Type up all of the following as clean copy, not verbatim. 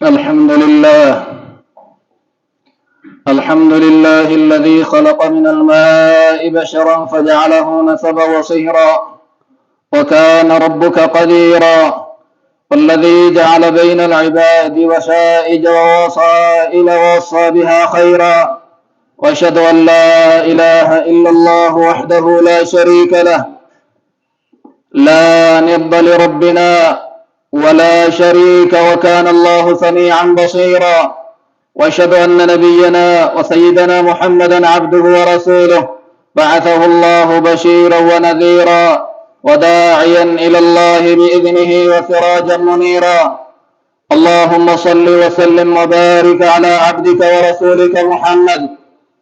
الحمد لله الحمد لله الذي خلق من الماء بشرا فجعله نسبا وصهرا وكان ربك قديرا والذي جعل بين العباد وشائج ووصائل ووصى بها خيرا واشهد ان لا اله الا الله وحده لا شريك له لا ند لربنا ولا شريك وكان الله سميعا بصيرا واشهد ان نبينا وسيدنا محمدا عبده ورسوله بعثه الله بشيرا ونذيرا وداعيا الى الله باذنه وسراجا منيرا اللهم صل وسلم وبارك على عبدك ورسولك محمد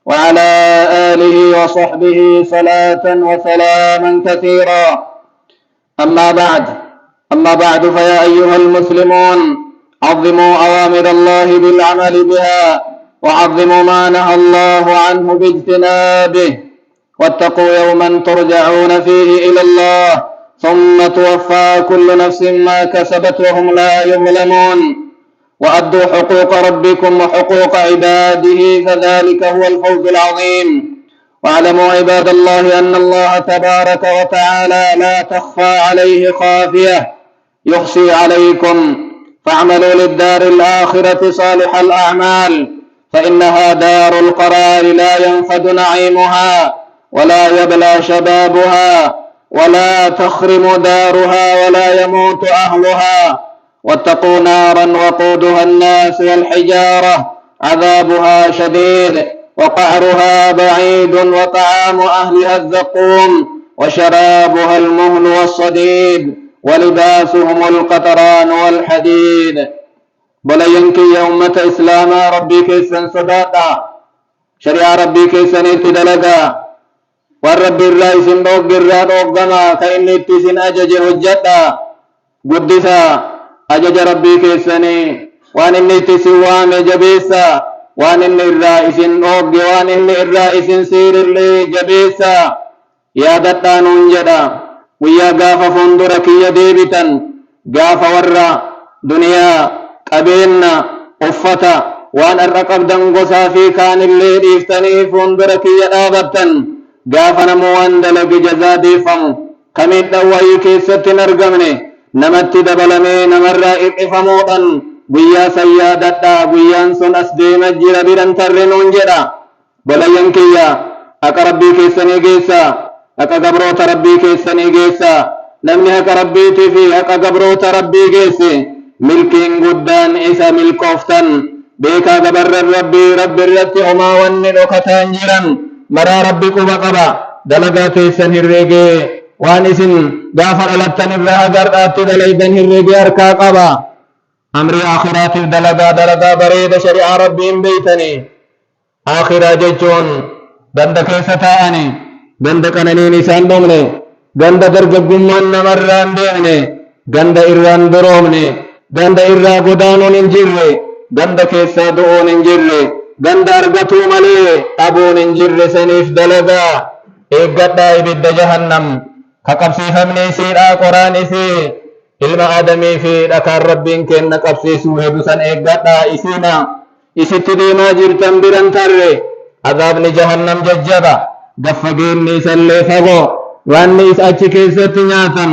وعلى اله وصحبه صلاه وسلاما كثيرا أما بعد فيا أيها المسلمون عظموا أوامر الله بالعمل بها وعظموا ما نهى الله عنه باجتنابه واتقوا يوما ترجعون فيه إلى الله ثم توفى كل نفس ما كسبت وهم لا يظلمون وأدوا حقوق ربكم وحقوق عباده فذلك هو الفوز العظيم واعلموا عباد الله أن الله تبارك وتعالى لا تخفى عليه خافية يخشي عليكم فاعملوا للدار الآخرة صالح الأعمال فإنها دار القرار لا ينفد نعيمها ولا يبلى شبابها ولا تخرم دارها ولا يموت أهلها واتقوا نارا وقودها الناس والحجارة عذابها شديد وقعرها بعيد وطعام أهلها الزقوم وشرابها المهل والصديد ولباسهم القطران والحديد بلينك يا أمة إسلاما ربي كيسن صداقا شريع ربي كيسن اتدلقا والرب الرئيس دوق الراد وقما كإني اتسن أجج هجتا قدسا أجج ربي كيسني وان إني اتسوام جبيسا وان إني الرئيس دوق وان إني الرئيس سير اللي جبيسا يا دتانون جدا ويا غافا فندرك يديبتا غافا ورا دنيا قبيلنا أفتا وان الرقب دنقصا في كان اللي ديفتني فندرك يدابتا غافا نموان دلق جزادي فم كميت دوائي كيست نرقمني نمت دبلمي نمرا إقفموطا ويا سيادتا ويا سن أسديم الجير بدن ترنون جدا بلا ينكيا أقربي كيسني جيسا أكا قبروت ربي كيسني جيسا نمني أكا ربيتي في أكا قبروت ربي جيسي ملكين قدان إسا ملكوفتن بيكا قبر الربي رب الرد أما ونلوكتان جيران مرا ربي قبا قبا دلقا كيسن الرقي وانسن غافر ألتن الرها قرآت دليدن الرقي أركا قبا أمري آخرات دلقا بريد شريع ربي بيتني آخرا جيجون دند كيستاني ganda kananiin isaan dhumne ganda dargaggummaan namarraan deemne ganda irraan doroomne ganda irraa godaanuun hin jirre ganda keessaa du'uun hin jirre ganda argatuu malee dhabuun hin jirre saniif dalagaa eeggadhaa ibidda jahannam ka qabsiifamne isiidhaa qoraan isii ilma aadamii fi dhakaan rabbiin kenna qabsiisuu hedu san eeggadhaa isiina isitti deemaa jirtan biran tarre azaabni jahannam jajjaba gaffageenni isallee fagoo wanni is achi keessatti nyaatan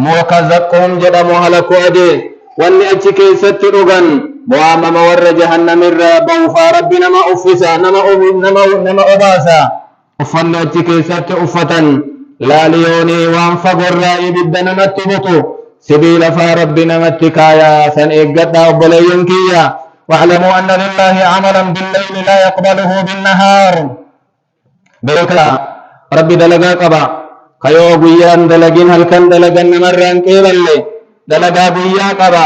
mooka zaqqoom jedhamu halaku adee wanni achi keessatti dhugan bu'aamama warra jahannamirraa ba'ufaa rabbi nama uffisa nama obaasa uffanni achi keessatti uffatan laaliyoonii waan fagorraa ibidda namatti butu sibiila faa rabbi namatti kaayaa san eeggadhaa obboleeyyan kiyya واعلموا أن لله عملا بالليل لا يقبله بالنهار بيكا ربي دلقا قبا كيو قيان دلقين هل كان دلقان نمران كيبالي دلقا قيا قبا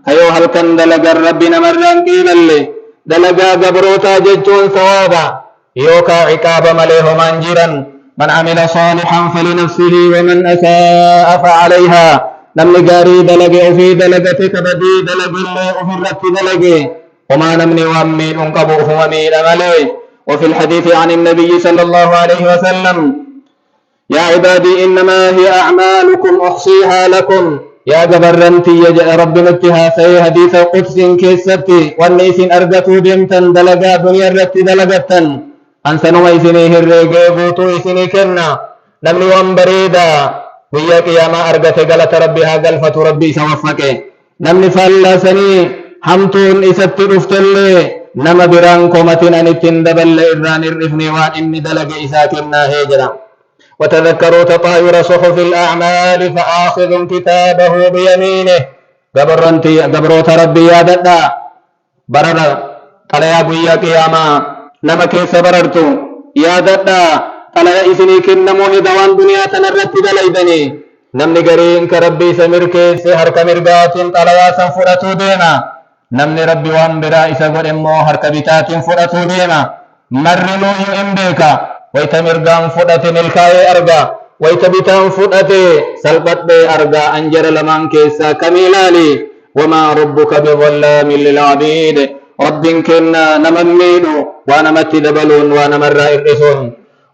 كيو هل كان دلقان ربي نمران كيبالي دلقا قبروتا ججون ثوابا يوكا عقاب مليه منجرا من عمل صالحا فلنفسه ومن أساء فعليها نمني قاري دلقي وفي دلقتك بدي دلقي اللي وفي الرت دلقي وما نمني وامي انقبوه ومين مليه وفي الحديث عن النبي صلى الله عليه وسلم يا عبادي إنما هي أعمالكم أحصيها لكم يا جبرنتي يا رب نتها سي حديث قدس كيستي والنيس أرغتو ديمتن دلقا دنيا رت دلقتن أنسنو إسني هرقي بوتو إسني كنا نمني وانبريدا بيا قياما أرغت غلط ربها غلفة ربي سوفك نمني فالسني حمتون إستي رفتلي نما بران كومتين أنتين دبل إران الرفني وان إني دلق إساكنا هجرا وتذكروا تطاير صحف الأعمال فآخذ كتابه بيمينه قبروت ربي يا ددا برر طليا بيا قياما نما كيس بررتو يا ددا طليا إسني كنمو دوان دنيا تنرت دليدني نمني قرين كربي سمير كيس هرك مرقات طليا سنفرتو ديما نمني ربي وان برا إسا قد امو هرك بتات فرتو ديما مرنو إمبيكا ويتمرقان فدتن الكاي أرقا ويتبتان فدتي سلقت بي أرقا أنجر لمن كيسا كميلالي وما ربك بظلام للعبيد رب كنا نمميد ونمت دبلون ونمر إرسون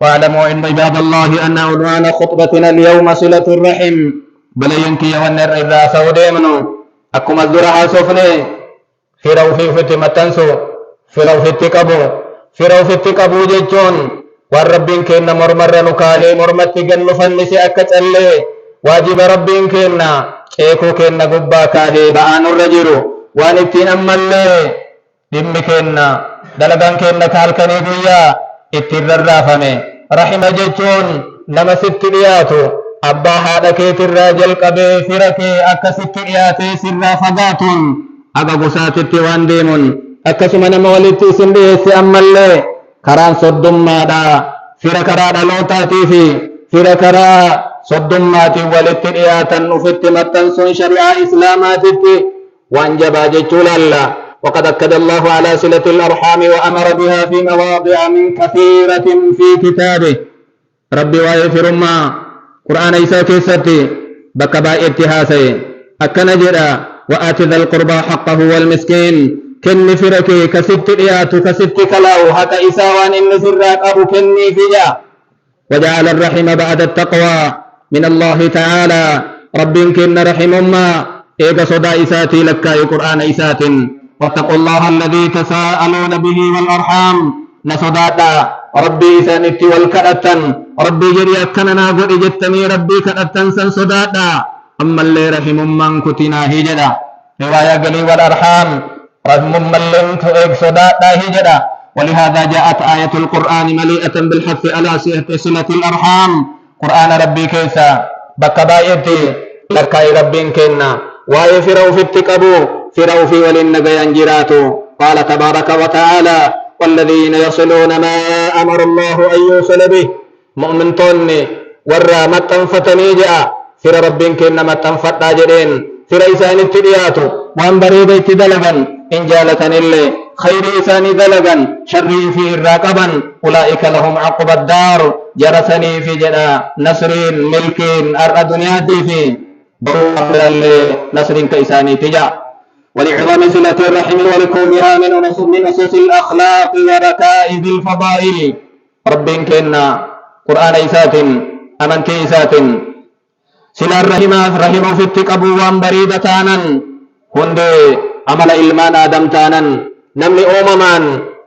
واعلموا إن عباد الله أن عنوان خطبتنا اليوم صلة الرحم بل ينكي ونر إذا سوديمنو أكما الزرعة سفني في روفي فتمتنسو في روفي التقبو في روفي التقبو جيجون waan rabbiin kenna mormarra nu kaahee mormatti gannu fannise akka callee waajiba rabbiin kenna ceekoo kenna gubbaa kaahee ba'aa nurra jiru waan ittiin ammallee dhimmi kenna dalagaan kenna ka halkanii guyyaa ittiin rarraafame rahima jechuun nama sitti dhiyaatu abbaa haadha keetirraa jalqabee fira kee akka sitti dhiyaatee sirraa fagaatuun aga gosaatitti waan deemuun akkasuma nama walitti isin dhiyeesse ammallee karaan soddummaadha fira karaa dhalootaatiif fira karaa soddummaatiin walitti dhiyaatan ufitti maxxansuun shari'aa islaamaatitti waan jabaa jechuu laalla وقد أكد الله على صلة الأرحام وأمر بها في مواضع من كثيرة في كتابه ربي ويغفر ما قرآن إيسا كيستي بكباء اتهاسي أكن جرا وآت ذا القربى حقه والمسكين كن فركي كست ريات كست كلاو حتى إساوان إن سراك أبو كني فيا وجعل الرحم بعد التقوى من الله تعالى رب كن رحم ما إيقا صدا إساتي لك قرآن إسات واتقوا الله الذي تساءلون به والأرحام نصدادا ربي إسانت والكأتن ربي جري أكننا قد جتني ربي كأتن سن صدادا أما اللي رحم من كتنا هجدا رواية قلي والأرحام رحم من لن تؤيق صدادا هجدا ولهذا جاءت آية القرآن مليئة بالحث على صلة الأرحام قرآن ربي كيسا بكبايتي لكاي ربي كنا ويفروا في التكبو فروا في ولن ينجراتو قال تبارك وتعالى والذين يصلون ما أمر الله أن يوصل به مؤمن توني ورى متنفتني جاء فر رب كنا متنفتا جرين فر إسان التدياتو وان بريد اتدلغا إن جالتن اللي خير إسان دلغا شر فيه الراقبا أولئك لهم عقب الدار جرسني في جدا نصرين ملكين أرى دنياتي في بروح نصرين كإساني تجا ولعظم صلة الرحم ولكونها من نصوص الأخلاق وركائز الفضائل رب كنا قرآن إسات أمنت إسات صلة الرحم رحم في التقبو وان بريدة تانا هند عمل إلمان آدم تانا نمني أممان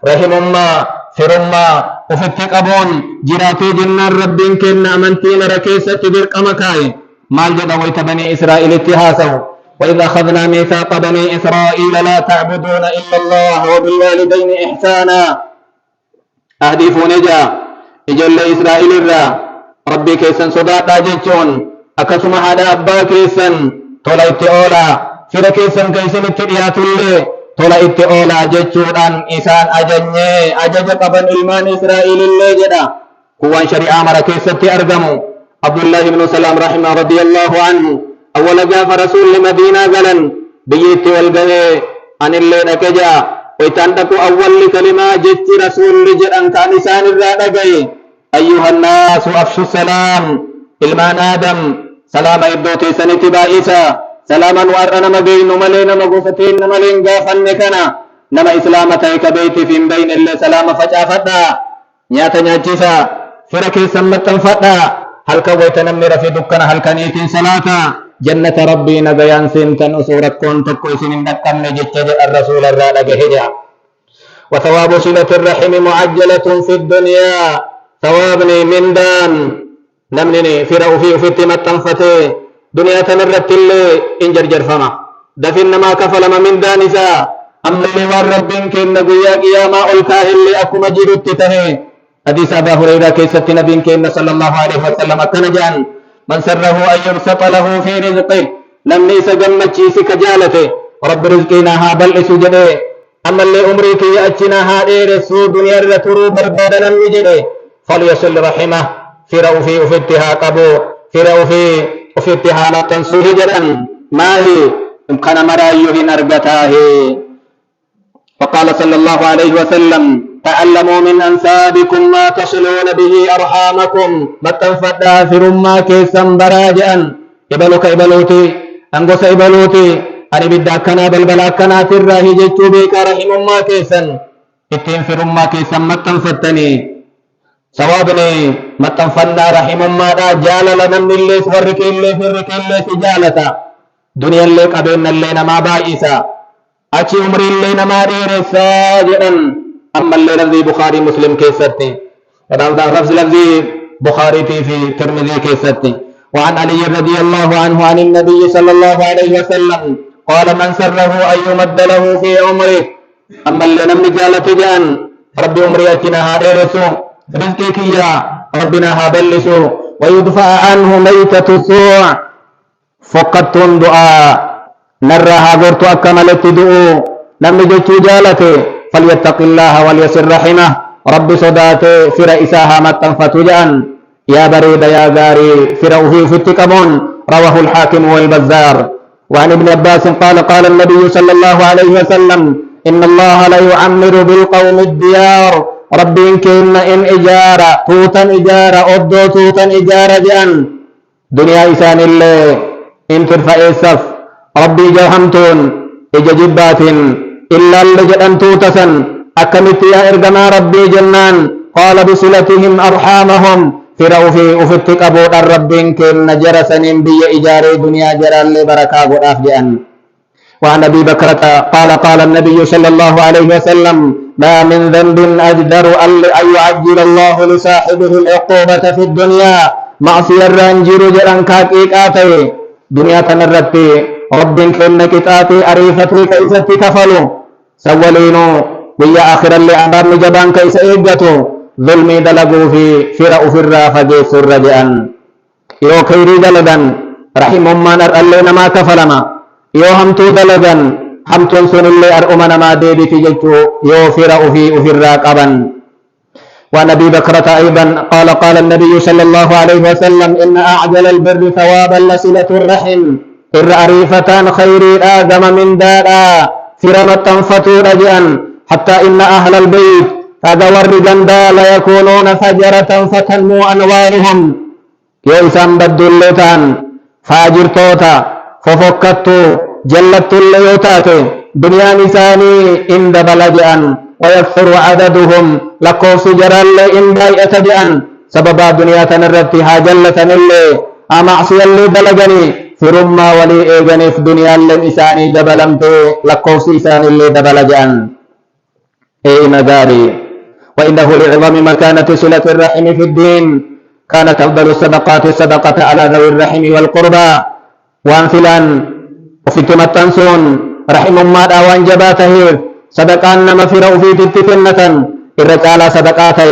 رحم ما فرما وفي التقبون جراتي جنة رب كنا أمنتين ركيسة برق مكاي مال جد ويت بني إسرائيل اتهاسه وإذا أخذنا ميثاق بني إسرائيل لا تعبدون إلا الله وبالوالدين إحسانا أهدف نجا إجل إسرائيل الرا ربي كيسن صداقا جيتون أكسم هذا أبا كيسن تولا إتئولا فر كيسن كيسن اتئيات اللي تولا إتئولا جيتون إسان أجني أجج قبن إلمان إسرائيل اللي جدا كوان شريعة مرا كيسن تأرقمو عبد الله بن سلام رحمه رضي الله عنه أول جاء رسول لمدينة قالن بيت والجاه عن اللي نكجا ويتندق أول كلمة جت رسول لجران كان لسان الرادقي أيها الناس أفشوا السلام إلمان آدم سلام إبدوتي سنتي بائسا سلاما وأرنا مبين ملين مغفتين ملين غافن كنا نما إسلامتك بيتي في بين اللي سلام فجافتا نياتا نجيسا فركي سمتا فتا هل كويت نمر في دكنا هل كنيتين صلاة جنة ربي نبيان سنتن أسورة كنت كويسين نكم نجد الرسول الرادة هجا وثواب صلة الرحم معجلة في الدنيا ثوابني من دان نمني فرأو في تمتن فتي دنيا تنرت اللي انجر فما دفن ما كفل من دانسا أما اللي والرب كن نقويا قياما ألكاه اللي أكو مجير التتهي حديث أبا هريرة كيسة نبي كن صلى الله عليه وسلم كنجان من سره أن يبسط له في رزقه لم ليس جمتشي سكجالته رب رزقنا ها بل سجده أما اللي أمريك يأتنا ها إيرسو دنيا رترو بربادنا نجده فليصل رحمه فرأو في أفتها قبو فرأو في أفتها نتنسوه جدا ما هي إمكان مرايوه نرقتاه وقال صلى الله عليه وسلم تعلموا من أنسابكم ما تصلون به أرحامكم بتنفدا في رما كيسا براجعا إبلوك إبلوتي أنقص إبلوتي أني بدأكنا بلبلاكنا في الراهي جيتو بيك رحم ما كيسا اتين في رما كيسا متنفتني سوابني متنفنا رحم ما دا جالل نمن اللي سفرك اللي فرك اللي سجالتا دنيا اللي قبلنا اللي نما بائسا أتي عمر اللي نما ديرسا جدا أما اللي لذي بخاري مسلم كيستي رفض لذي بخاري في ترمذي كيستي وعن علي رضي الله عنه عن النبي صلى الله عليه وسلم قال من سره أن يمد له في عمره أما اللي نم جالة جان ربي عمري أتنا هارسو رزقك يا ربنا هابلسو ويدفع عنه ميتة السوء فقدتم دعاء نرها غرت أكملت دعو نم جتو جالته فليتق الله وليسر رحمه رب صداته في رئيسها متنفتجان يا بريد يا غاري فروه في التكمون رواه الحاكم والبزار وعن ابن عباس قال قال النبي صلى الله عليه وسلم إن الله لا يعمر بالقوم الديار ربي إن إجارة توتا إجارة أدو توتا إجارة جان دنيا إسان الله إن ترفع السف ربي جوهمتون إججبات إلا اللي جدن توتسا أكمت يا إرقما ربي جنان قال بصلتهم أرحامهم فروفي أفتك أبو الرب كن جرسن بي إجاري دنيا جرى اللي بركا قرآف جأن وعن أبي بكرة قال قال النبي صلى الله عليه وسلم ما من ذنب أجدر أن يعجل الله لصاحبه العقوبة في الدنيا معصية الرانجر جران كاكيكاتي دنيا تنرتي رب كن كتاتي أريفتي كيستي كفلو سولينو ويا آخر اللي أمرني جبان كيس إيجاتو ظلمي دلقوا في فرأ فرا فجيس الرجعان يو خيري دلدن رحم أمان اللي ما كفلما يو همتو دلدن همتون سن اللي أرؤمن ما ديبي تججو يو فرأ في فرا قبن وعن أبي بكرة أيضا قال قال النبي صلى الله عليه وسلم إن أعجل البر ثوابا لصلة الرحم إر أريفتان خيري آدم من دارا فرمت تنفتو رجعا حتى إن أهل البيت هذا ورجندا لا يكونون فجرة فتنمو أنوارهم يوسام بدلتان فاجر توتا ففكتو جلت الليوتات دنيا نساني إن بلجأ ويكثر عددهم لقوس جرال إن بايئة بأن سبب دنيا تنرتها جلة اللي أمعصي اللي بلغني في رمى ولي إيغني في دنيا اللي إساني دبلمتو لقوس إساني اللي دبلجأ أي مداري وإنه لعظم مكانة صلة الرحم في الدين كانت أفضل الصدقات الصدقة على ذوي الرحم والقربى وأنفلان وفي تمتنسون رحم ما داوان جباته صدقان نما فرو في تتفنة الرجال صدقاته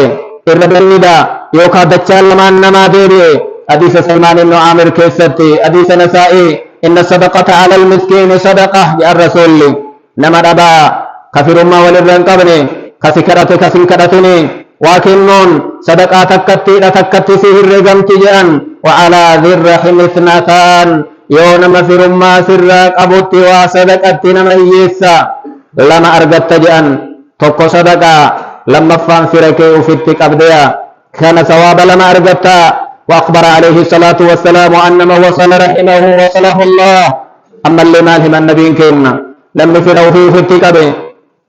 الربندا يوكا دجال لما نما ديري حديث سلمان بن عامر كيستي حديث نسائي إن الصدقة على المسكين صدقة يا الرسول نما ربا كفر ما ولرن قبني كسكرتني وكنون صدقة تكتي سهر رقمت جان وعلى ذي الرحم اثنتان يوم مفر ما سرق أبوت وصدقة نميسا لما أرقت جان توكو صدقة لما فان فرقه وفتك أبديا كان ثواب لما أرقت وأخبر عليه الصلاة والسلام أن من وصل رحمه وصله الله أما اللي مالهم النبي كنا لما فرقه في فتك أبديا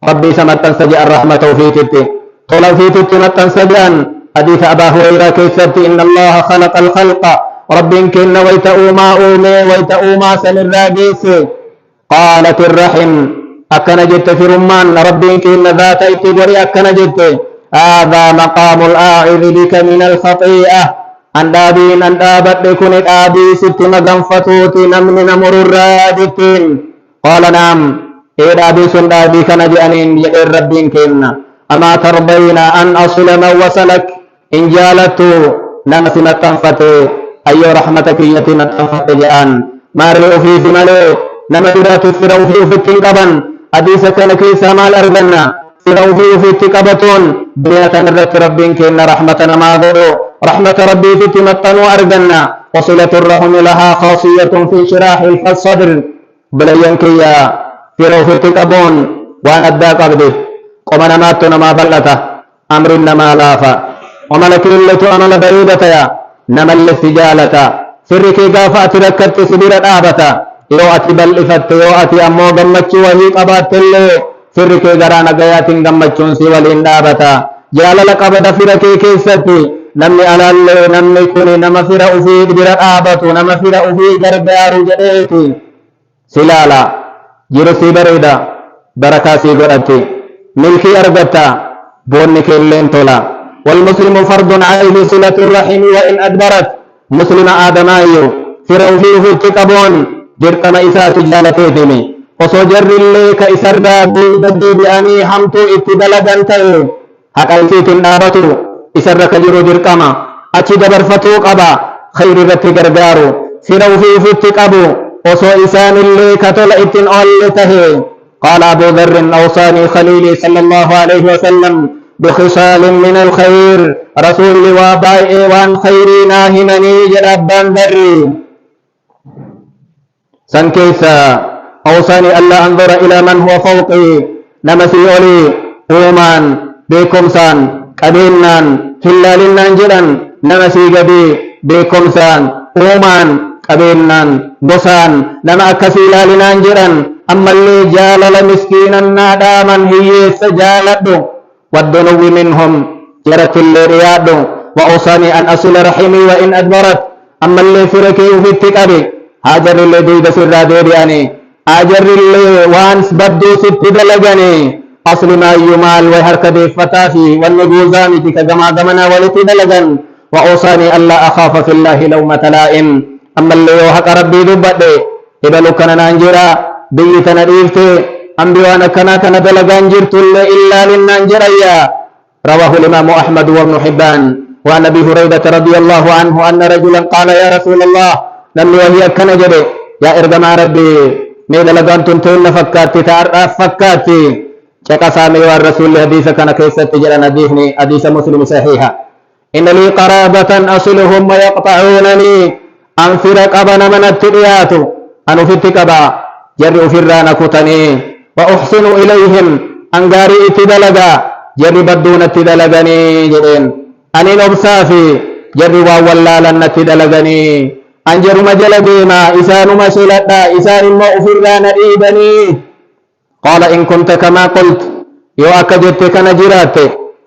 ربي سمتن سجأ الرحمة في تتي طول في تتي متن سجأن حديث أبا هريرة كيسرت إن الله خلق الخلق ربين كن ويتأوما أومي ويتأوما سمر راجيس قالت الرحم أكن جت في رمان ربين كن ذات اتبري أكن جت هذا مقام الآعذ بك من الخطيئة أن دابين أن دابت لكن الآبي ست مغنفتوت نمن نمر الراجتين قال نعم إذا أبي سندابي كان جأنين يئر ربين كن أما ترضين أن أصل من وصلك إن جالته نمسنا التنفتي أي رحمتك يتنا التنفتي جأن ما رئو في ملي نمدرات فرو في التنقبا أديس كان كيسا مال أرضنا فرو في التنقبتون بيات نرد ربين كن رحمتنا ما ضرو رحمة ربي في تمتن أرضنا وصلة الرحم لها خاصية في شراح الصدر بلا ينكيا فرو في التنقبون وأن أداك أبدي قمنا ماتنا ما بلتا أمرنا ما لافا وملك اللتو أمل بريدة يا نمل السجالة سركي قافات ركت سبير الآبة يوأتي بلفت يوأتي أمو غمتش وهي قبات اللي سركي قرانا قيات غمتشون سوى الإنابة جال لقبت فركي كيستي نمي على اللي نمي كوني نما فرأ في قدر الآبة نما فرأ في قربار جريتي سلالة جرسي بريدة بركاسي قرأتي ملكي أرغتا بونك اللين تولا والمسلم فرض عليه صلة الرحم وإن أدبرت مسلم آدمايو فرعو فيه اتقبون جرقنا إساء تجالتيتني وصجر اللي كإسر بدي بأني حمتو اتدلقان تأيو حقا إسيت النابتو إسر كجرو جرقما أتي دبرفتو قبا خير رتي قرقارو فرعو فيه اتقبو وصو إسان اللي كتل اتن أول تهي قال أبو ذر أوصاني خليلي صلى الله عليه وسلم بخصال من الخير رسول وابائي وان خيري ناهمني جربان ذري سنكيسا أوصاني ألا أنظر إلى من هو فوقي نمسي أولي أومان بكم سان قبينان هلالنا جرا نمسي قبي بكم سان أومان قبينان بسان نما أكسيلا لنا جرا أما اللي جالل مسكينا ناداما هي سجالته والدنو منهم جرت الرياض وأوصاني أن أصل رحمي وإن أدبرت أما اللي فركي في التكابي هاجر اللي دي بسر ديرياني هاجر اللي وانس بدو ست دلقاني أصل ما يمال ويهرك دي فتافي والنجوزان كجمع دمنا ولتدلقان وأوصاني ألا أخاف في الله لومة لائم أما اللي يوحك ربي دبت إذا لو كان نانجرا بيتنا ديفتي أنبيوانا كنا دلقان جرت إلا للنانجريا رواه الإمام أحمد وابن حبان وعن أبي هريرة رضي الله عنه أن رجلا قال يا رسول الله لم وهي كنجر يا إرجم ربي ميل لقان تنتين فكاتي تعرف فكاتي شكا سامي والرسول حديث كان كيسة تجرى نديهني حديث مسلم صحيحة إن لي قرابة أصلهم ويقطعونني أنفرق أبنا من التريات أن أفتك أبا جري أفرانا كتني وأحسن إليهم أنقاري اتدلقا جري بدون اتدلقني جرين أني نبصافي جري وولالا اتدلقني أنجر مجل ديما إسان مشلتا إسان ما أفرانا إيبني قال إن كنت كما قلت يو أكجتك نجرات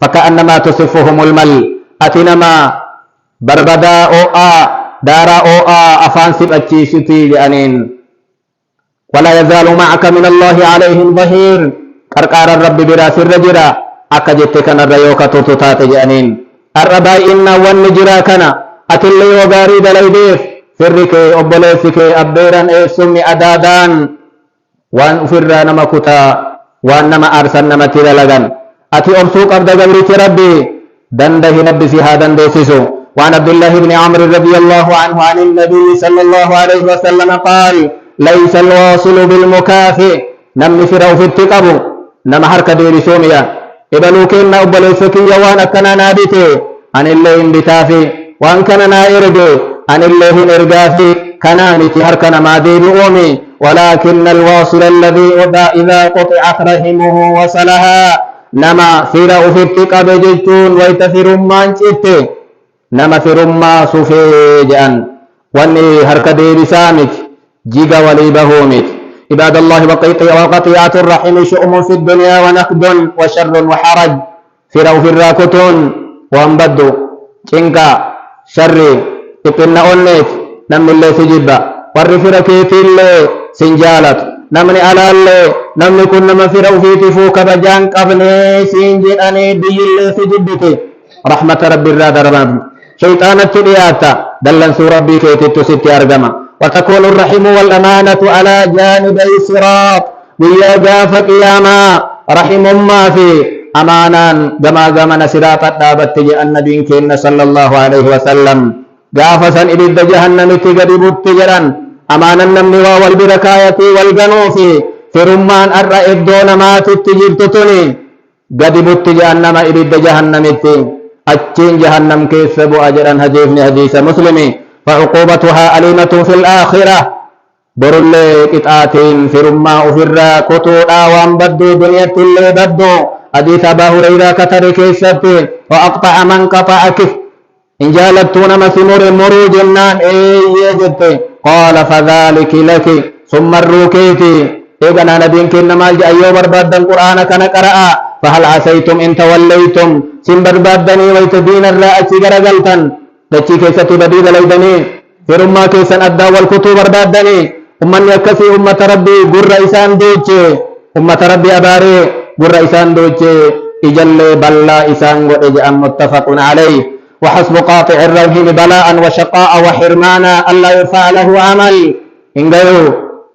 فكأنما تصفهم المل أتنما بربدا أوآ دارا أوآ أفانسب أتشيشتي لأنين ولا يزال معك من الله عليهم ظهير كركار الرب براس الرجرة أكجتك نريوك تطوتات جأنين الرباء إنا والنجرا كان أتلي وغاريد ليديف فرك أبليسك أبيرا إسمي أدادان وان فرا نمكتا وان نما أرسل نما تدلغن أتي أرسوك أبدا قبرت ربي دنده نبسي هذا ديسسو وعن عبد الله بن عمرو رضي الله عنه عن النبي صلى الله عليه وسلم قال ليس الواصل بالمكافئ نم فرو في التقبو نما حرك ديري سوميا إبنو كنا أبليسك يوانا كنا نابته عن الله بتافي وان كنا نائرده عن الله إرقافي كنانتي هركنا ما دين أمي ولكن الواصل الذي إذا قطعت رحمه وصلها نما فرأ في التقب جلتون ويتفر ما انشفته نما فرما سوفي جأن واني هركا دير سامت جيغا ولي بهومت عباد الله وقطيعة الرحم شؤم في الدنيا ونقد وشر وحرج فرأ في الراكتون وانبدوا شنكا شر إبنا أونيت نمني اللي سجبا والرفرة كيتي اللي سنجالت نمني على اللي نمني كنا مفرة في تفوك بجان قبني سنجي أني بي اللي سجبتي رحمة ربي الراد ربنا شيطانة تلياتا دلن سور ربي كيتي تسيتي أرقما وتكون الرحم والأمانة على جانبي الصراط ويا جاف قياما رحم ما في أمانا جما نسرات الدابت النبي كنا صلى الله عليه وسلم جافسا إبد جهنم تقرب التجران أمانا نمني والبركاية والجنوف في رمان الرئيب دون ما تتجر تتني قرب التجهنم إبد جهنم أتين جهنم كيسب أجرا هجيفني حديث مسلمي فعقوبتها أليمة في الآخرة برل قطعتين في رما أفرا كتودا وان بدو دنيا اللي بدو حديث أبا هريرة كتر كيسب وأقطع من قطعك إن جالتون مسمور مرو جنان يجد قال فذلك لك ثم الروكيتي إذن نبيك إنما الجأيو برباد القرآن كان قرأ فهل عسيتم إن توليتم سن بربادني ويتدين الرأتي غرقلتا دچي كيسة بديد ليدني في رما كيسان أدى والكتب بربادني أمن يكسي أمة ربي قر إسان دوچه أمة ربي أباري قر إسان دوچه إجل بلا إسان وإجأم متفق عليه وحسب قاطع الروهم بلاء وشقاء وحرمانا ألا يرفع له عمل إن قالوا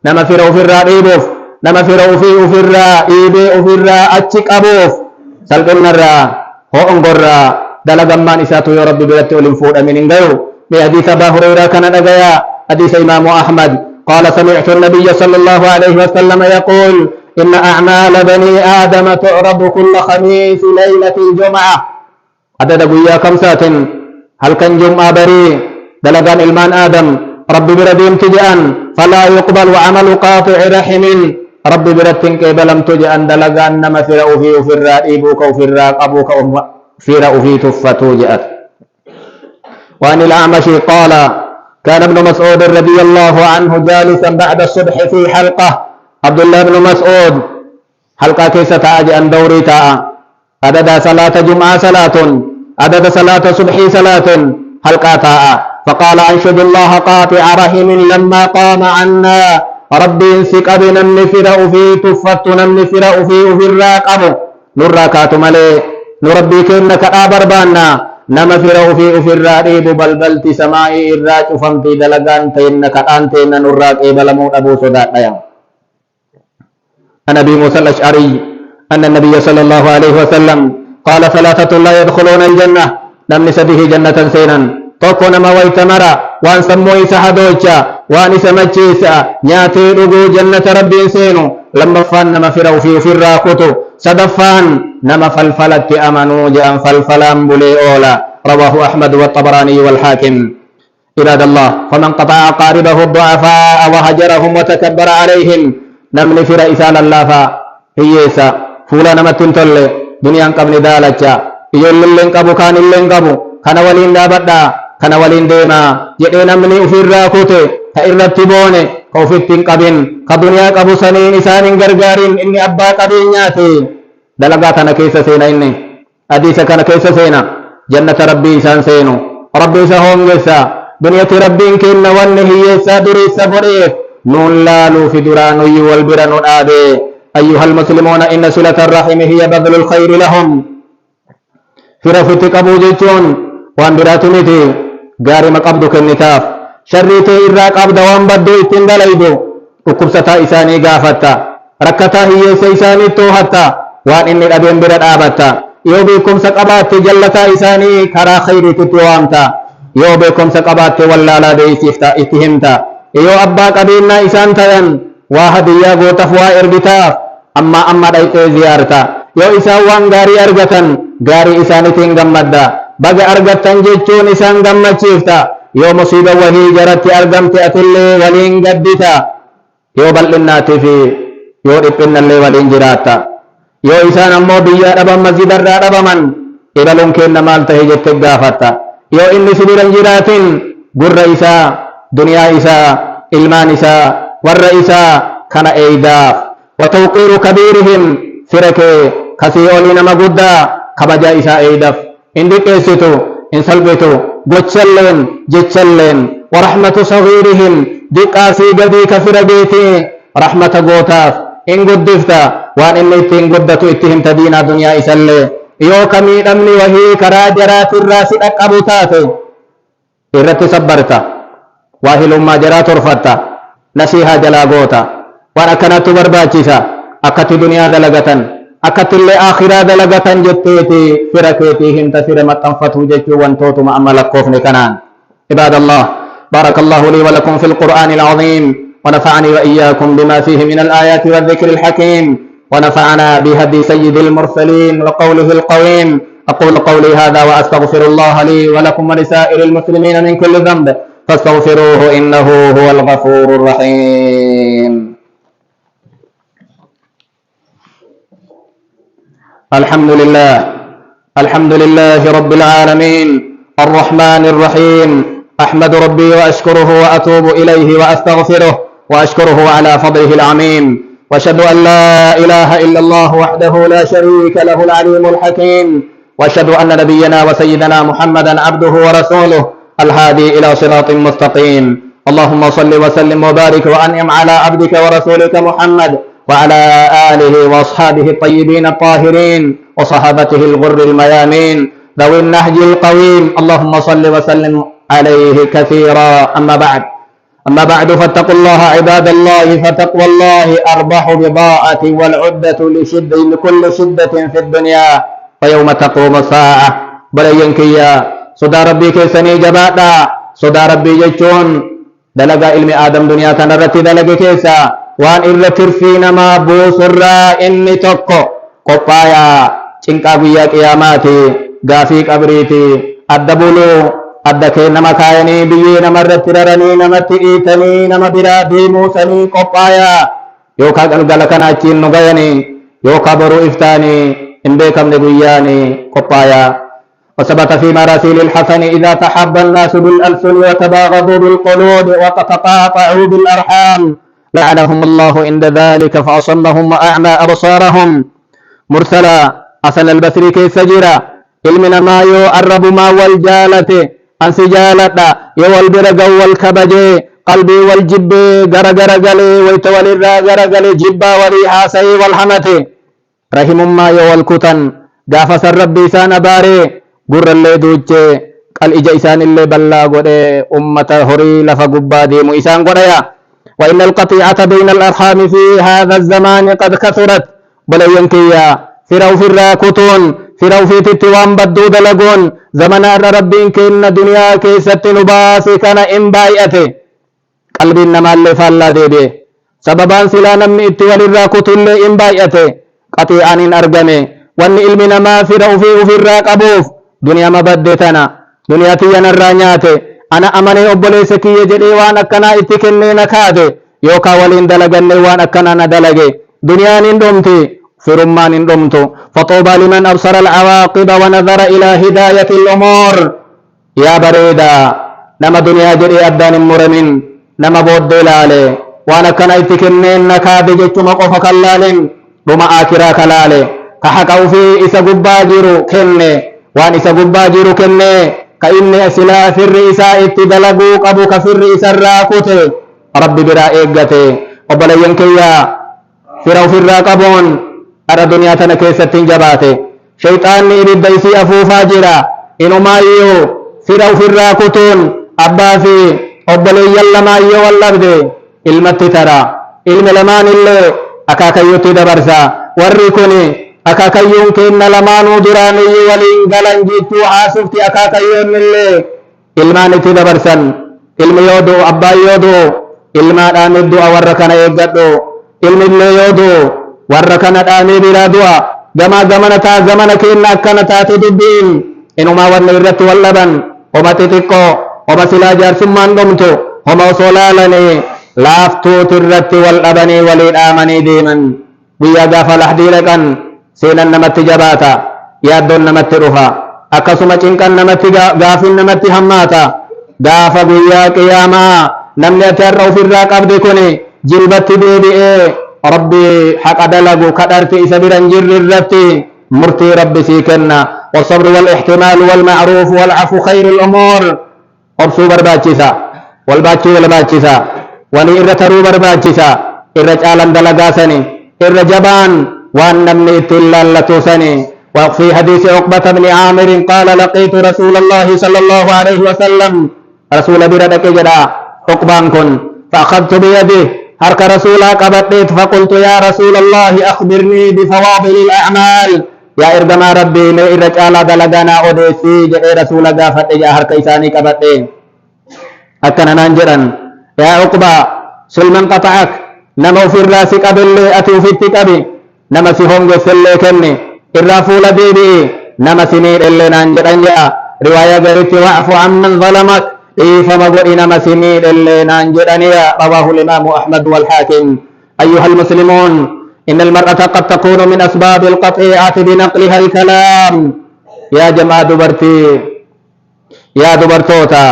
نما فروا في الرائبوف نما فروا في الرائب في الرائتك أبوف سلقنا الرا هو انقرا دلقمان إساتو يا رب بلت والنفود أمين إن قالوا بحديث أبا هريرة كان نقيا حديث إمام أحمد قال سمعت النبي صلى الله عليه وسلم يقول إن أعمال بني آدم تعرض كل خميس ليلة الجمعة عدد قويا كم سات هل كان جمعة بري دلقان إلمان آدم رب بردين تجأن فلا يقبل وعمل قاطع رحم رب بردين كيبلم تجأن دلقان نما فرأو فيه فرأ إبوك وفرأ أبوك فرأو فيه تفتو جأت وعن الأعمش قال كان ابن مسعود رضي الله عنه جالسا بعد الصبح في حلقة عبد الله بن مسعود حلقة كيسة أجأن دوري تاء عدد صلاة جمعة صلاة عدد صلاة صبح صلاة حلقة فقال أنشد الله قاطع رحم لما قام عنا ربي انسك بنمن فرأ في تفت نمن فرأ في الراقب نراكات ملي نربي كنك آبربانا نما فرأ في الرائب بلبلت سمائي الراج فمتي دلقان تينك أنتين نراك بلموت أبو صداق عن أبي موسى الأشعري أن النبي صلى الله عليه وسلم قال ثلاثة لا يدخلون الجنة لم نسبه جنة سينا توكو نما ويتمرا وان سموي سحدوچا وان سمچيسا نياتي رغو جنة ربي سينو لما فان نما فرو في الراكوتو صدفان نما فلفلت أمنو جأن فلفلان بلي أولا رواه أحمد والطبراني والحاكم عباد الله فمن قطع قاربه الضعفاء وهجرهم وتكبر عليهم نمن فر إسال الله هيسا فولا نمتن تولي دنيا قبل دالچا يقول لن قبو كان لن قبو كان ولين دابدا كان ولين ديما يدي نمني أفر راكوتي تئرت بوني كوفتين قبين كدنيا قبو سنين إسان غرغارين إني أبا قبينياتي دلقاتنا كيس سينا إني حديث كان كيس سينا جنة ربي إسان سينو ربي سهون جسا دنيا ربي كن ونه يسا دري سفريه نون لالو في درانو والبرن آبي أيها المسلمون إن صلة الرحم هي بذل الخير لهم فرفتك أبو جيتون وان براتمتي غاري مقبدك النتاف شريتي إراك أبدا وان بدو اتندليدو وكبستا إساني غافتا ركتا هي سيساني توهتا وان إني الأبين برد آبتا يوبيكم سقبات جلتا إساني كرا خيري تتوامتا يوبيكم سقبات واللالا ديسيفتا اتهمتا يو أبا قبيلنا إسان تيان واحد ياغو تفوا إربتاف أما دايتي زيارتا يو إسان وان غاري أرغتن غاري إسانتين غمدا بغا أرغتن جيچون إسان غمچيفتا يو مصيبة وهي جرت أرغمت أتلي ولين قدتا يو بلناتي في يو إبن اللي ولين جراتا يو إسان أمو بيا ربا مسجد الرابا من إبالون كينا مالته جتك غافتا يو إني سبيرا جراتين قر إسا دنيا إسا إلمان إسا ور إسا كان إيداف وتوقير كبيرهم فرك كسيولين مقودا كبجا إسا إيداف إن دقيستو إن سلبتو قتشلن جتشلن ورحمة صغيرهم دقاسي قدي كفر بيتي رحمة قوتاف إن قدفتا وان إني إتين قدتو إتهم تدين دنيا إسالي يو كمين أمني وهي كراجرات الراس أقبوتاتي إرت صبرتا واهل ما جرات رفتا نسيها جلاغوتا وانا كانت برباچيسا أكت دنيا دلغتن أكت اللي آخرة دلغتن جتيتي فركيتي هم تسير متنفتو جتو وانتوتو مأمل الكوفن كنان عباد الله بارك الله لي ولكم في القرآن العظيم ونفعني وإياكم بما فيه من الآيات والذكر الحكيم ونفعنا بهدي سيد المرسلين وقوله القويم أقول قولي هذا وأستغفر الله لي ولكم ولسائر المسلمين من كل ذنب فاستغفروه إنه هو الغفور الرحيم. الحمد لله رب العالمين الرحمن الرحيم أحمد ربي وأشكره وأتوب إليه وأستغفره وأشكره على فضله العميم وأشهد أن لا إله إلا الله وحده لا شريك له العليم الحكيم وأشهد أن نبينا وسيدنا محمدا عبده ورسوله الهادي إلى صراط مستقيم. اللهم صل وسلم وبارك وأنعم على عبدك ورسولك محمد وعلى آله وأصحابه الطيبين الطاهرين وصحابته الغر الميامين ذوي النهج القويم. اللهم صل وسلم عليه كثيرا. أما بعد فاتقوا الله عباد الله، فتقوى الله أربح بضاعة والعدة لكل شدة في الدنيا ويوم تقوم الساعة. بلينكيا صدى ربي كيسني جبادا صدى ربي جيشون دلقا علم آدم دنيا تنرتي دلق كيسا وان إلا ترفين ما بوسر إني تقو قبايا چنقا بيا قياماتي غافي قبريتي الدبولو أدكي نما كايني بيي نما رتررني نما تئيتني نما برادي موسني قبايا يوكا قلقلقنا چين نغيني يوكا برو إفتاني إنبيكم نبياني قبايا. وثبت في مراسيل الحسن إذا تحب الناس بالألسن وتباغضوا بالقلوب وتقاطعوا بالأرحام لعنهم الله عند ذلك فأصمهم وأعمى أبصارهم. مرسلا حسن البصري كيف جرى علمنا ما يؤرب ما والجالة أنسي جالة يوالبرق والكبجي قلبي والجب غرغرغلي ويتولي غرغرغلي جبا وريحاسي والحمتي رحم ما يوالكتن غافس الرب سان باري قر اللي دوجه قال إجا إسان اللي بلا قده أمة هري لفا قبادي مو إسان قده. وإن القطيعة بين الأرحام في هذا الزمان قد كثرت بلا ينكيا فرو في الراكتون فرو في تتوان بدو دلقون زمنا ربين كإن دنيا كيست نباسي كان إنبايئته قلب إنما اللي فالا ديبه سببان سلا نمي اتوال الراكتون اللي إنبايئته قطيعان أرقمي وأن علمنا ما فرو في الراكبوف دنيا ما بدتنا دنيا تيانا الرانياتي أنا أمني أبولي سكي يجري وان أكنا اتكني نكاتي يوكا ولين دلقني وان أكنا ندلقي دنيا نندمتي فرمان نندمتو فطوبى لمن أبصر العواقب ونظر إلى هداية الأمور. يا بريدا نما دنيا جري أبدان مرمين نما بود لالي وان أكنا اتكني نكاتي جتو مقفك اللالين بما آكرا كلالي كحكاو في إسا قباجرو كني وان إسا قباجرو كني كإني أسلا في الرئيساء اتدلقو قبو كفي الرئيساء الراكوتي ربي برا إيقاتي وبلا ينكيا فرو في الراقبون أرى دنيا تنكيسة جباتي شيطان إبدا إسي أفوفا جرا إنو مايو فرو في الراكوتون أبا في وبلا يلما إيو واللبدي المتي ترى علم لمان اللي أكاكا يوتي دبرسا ورّيكوني أكاكيون كإن لمانو دراني ولين غلان جيتو حاسفتي أكاكيون اللي إلمان تدبرسن علم يودو أبا يودو إلمان آمدو أوركنا يقدو علم اللي يودو وركنا آمي بلا دوا زمنتا زمنك إن أكنتا تدبين إنو ما ورن الرت واللبن وما تتقو وما سلا جارسمان دمتو وما صلالني لافتو ترت واللبني ولين آمني ديمن بيا غافل أحديركن سينا نمت جباتا يادون نمت رفا أكسما چنكن نمت غافل نمت هماتا غافا بيا قياما نمني أتروا في الراق أبدي كوني جلبت بيبئي ربي حق دلقو كدرتي سبرا جر الرتي مرتي ربي سيكنا والصبر والاحتمال والمعروف والعفو خير الأمور. obsuu barbaachisa, wal baachuu barbaachisa, walii irra taruu barbaachisa, irra caalan dalagaa sani, irra jabaan waan namni ittiin laallatu sani. وفي حديث عقبة بن عامر قال لقيت رسول الله صلى الله عليه وسلم رسول بردك جدا عقبان كن فأخذت بيده حرك رسولا قبطت فقلت يا رسول الله أخبرني بفواضل الأعمال. يا إرجما ربي ما إرجع دلغانا أوديسي جاء رسول غافت يا حرك إساني قبطت أكنا ننجرا يا عقبة سلمان قطعك نمو في الراس قبل أتو في التقبي نما سيهونج سلي كني الرافول ديبي نما سنين اللي ننجرا جاء رواية غيرت واعف عمن ظلمك فما قل نما سنين اللي ننجرا رواه الإمام أحمد والحاكم. أيها المسلمون إن المرأة قد تكون من أسباب القطيعة بنقلها الكلام. يا جماعة دبرتي يا دبرتوتا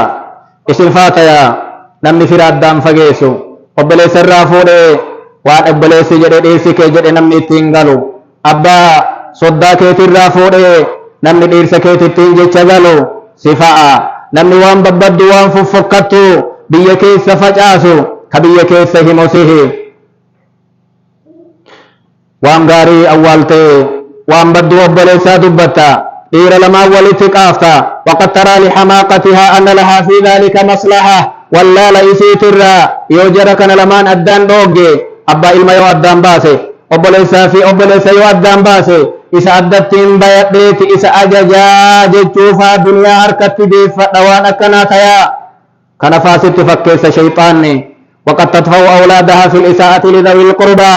اسم فاتيا نمني في رادام فقيسو وبليس الرافوري وان ابليس جدد ايسي كي جدد نمني تنغلو أبا صدا كيتي الرافوري نمني ديرس كيتي تنجي چغلو صفاء نمني وان ببدو وان ففكتو بيا كيس فجاسو كبيا كيس هموسيه وان غاري أولتي وان بدو ابليسا دبتا إير لما ولتقافتا وقد ترى لحماقتها أن لها في ذلك مصلحة ولا ليسيت الرا يوجرك لمان أدان دوغي أبا إلما يو أدان باسي أبليسا في أبليسا يو أدان باسي إسا أدتين بيت إسا أججا جتشوفا دنيا هركت دي فتوان أكناتيا كان فاسد تفكيس شيطاني وقد تدفع أولادها في الإساءة لذوي القربى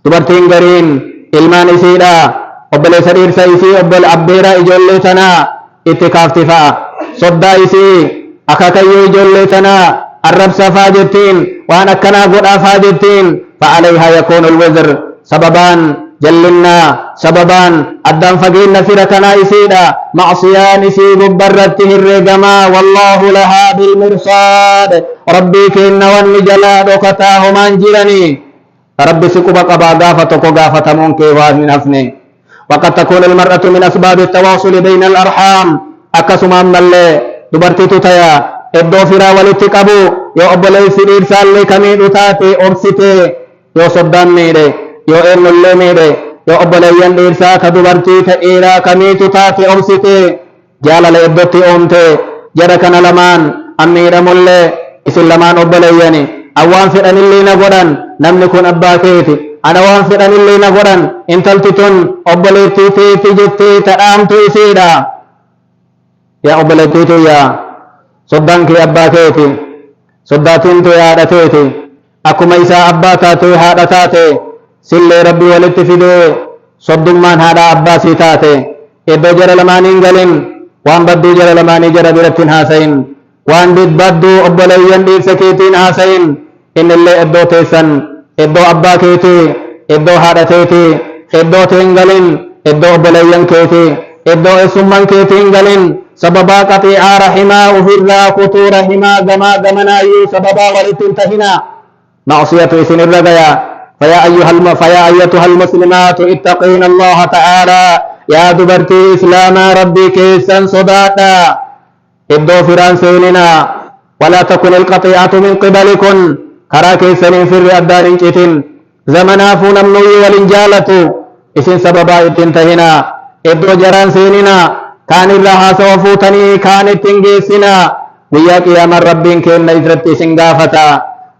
تبرتين قرين إلمان إسيدا obboleessa dhiirsa isii obbol abbeera ijoollee tanaa itti kaaftifaa soddaa isii akakayyoo ijoollee tanaa arrabsafaa jettiin waan akkanaa godhaafaa jettiin fa'alayhaa yakuunu alwizr sababaan jallinnaa sababaan addaan fageenna fira kanaa isiidha macsiyaan isii gubbarratti herreegamaa wallaahu lahaa bilmirsaad rabbii keenna wanni jalaa dhokataa homaan jiranii rabbi si quba qabaa gaafa tokko gaafatamuun kee waan hin hafne. وقد تكون المرأة من أسباب التواصل بين الأرحام أكسما ملي دبرتي تتيا إبدو فرا ولتقبو يو أبليس إرسال لي كمين أتاتي أبسطي يو صدام ميري يو إرن اللي ميري يو أبليان إرسال كدبرتي تئيرا كمين تتاتي أبسطي جال لإبدوتي أمتي جركنا لمان أمير ملي إسل لمان أبلياني أوان فرن اللي نقرن نملكون أباكيتي أنا وان فدان اللي نقرن انتلتتن أبليتي تيتي جتي ترامتو إسيدا يا أبليتي يا صدانك يا أباكيتي صداتين تو يا رتيتي أكو ميسا أباتاتي هادتاتي سلي ربي ولتفدي صدق من هذا أباسي تاتي إبو جرى لماني انقلن وان بدو جرى لماني جرى برتين هاسين وان بدو أبليان دير سكيتين هاسين إن اللي إبو تيسن iddoo abbaa keetii iddoo haadha keetii iddoo tiin galin iddoo obboleeyyan keetii iddoo eessumman keetiin galin sababaa qaxiicaa rahimaa ufirraa kutuu rahimaa gamaa gamanaayyuu sababaa walitti hin tahinaa macsiyatu isin irra gaya فيا أيتها المسلمات اتقين الله تعالى يا دبرتي إسلام ربي كيسا صداتا إبدو فران سيننا ولا تكن القطيعة من قبلكن karaa keessaniin firri addaan hin citin zamanaafuu namnuyyii walin jaalatu isin sababaa ittiin tahinaa iddoo jaraan seeninaa kaan irraa haasawa fuutanii kaan ittiin geessinaa guyyaa qiyaamaan rabbiin keenna irratti isin gaafata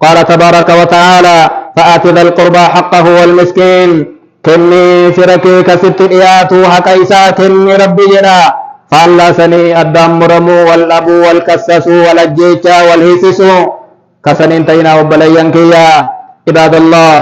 qaala tabaaraka wa ta'aalaa fa'aati dhal qurbaa haqqahu wal miskiin kennii fira kee kasitti dhiyaatu haqa isaa kenni rabbi jedha faallaasanii addaan muramuu wal dhabuu wal kassasuu wal ajjeechaa wal hiisisuu كسنين تينا وبليان كيا عباد الله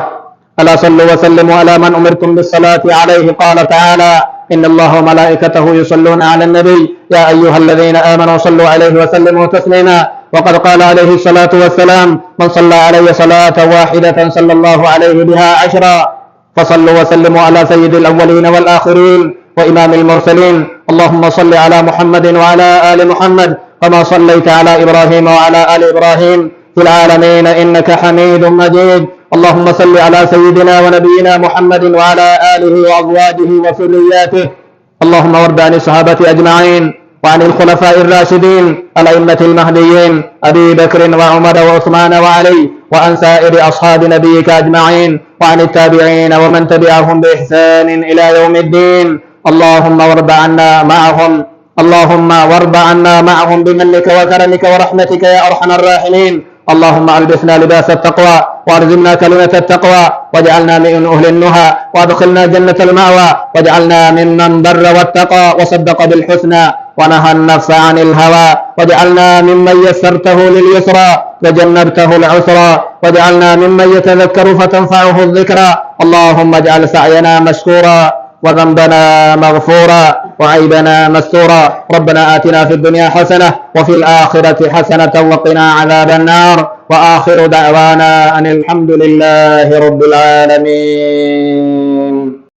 ألا صلوا وسلموا على من أمرتم بالصلاة عليه قال تعالى إن الله وملائكته يصلون على النبي يا أيها الذين آمنوا صلوا عليه وسلموا تسليما وقد قال عليه الصلاة والسلام من صلى علي صلاة واحدة صلى الله عليه بها 10 فصلوا وسلموا على سيد الأولين والآخرين وإمام المرسلين اللهم صل على محمد وعلى آل محمد كما صليت على إبراهيم وعلى آل إبراهيم في العالمين إنك حميد مجيد اللهم صل على سيدنا ونبينا محمد وعلى آله وأزواجه وذرياته اللهم وارض عن الصحابة أجمعين وعن الخلفاء الراشدين الأئمة المهديين أبي بكر وعمر وعثمان وعلي وعن سائر أصحاب نبيك أجمعين وعن التابعين ومن تبعهم بإحسان إلى يوم الدين. اللهم وارض عنا معهم بمنك وكرمك ورحمتك يا أرحم الراحمين. اللهم ألبسنا لباس التقوى وأرزقنا كلمة التقوى واجعلنا من أهل النهى وادخلنا جنة المأوى واجعلنا ممن بر واتقى وصدق بالحسنى ونهى النفس عن الهوى واجعلنا ممن يسرته لليسرى وجنبته العسرى واجعلنا ممن يتذكر فتنفعه الذكرى. اللهم اجعل سعينا مشكورا وذنبنا مغفورا وعيبنا مستورا. ربنا آتنا في الدنيا حسنة وفي الآخرة حسنة وقنا عذاب النار. وآخر دعوانا أن الحمد لله رب العالمين.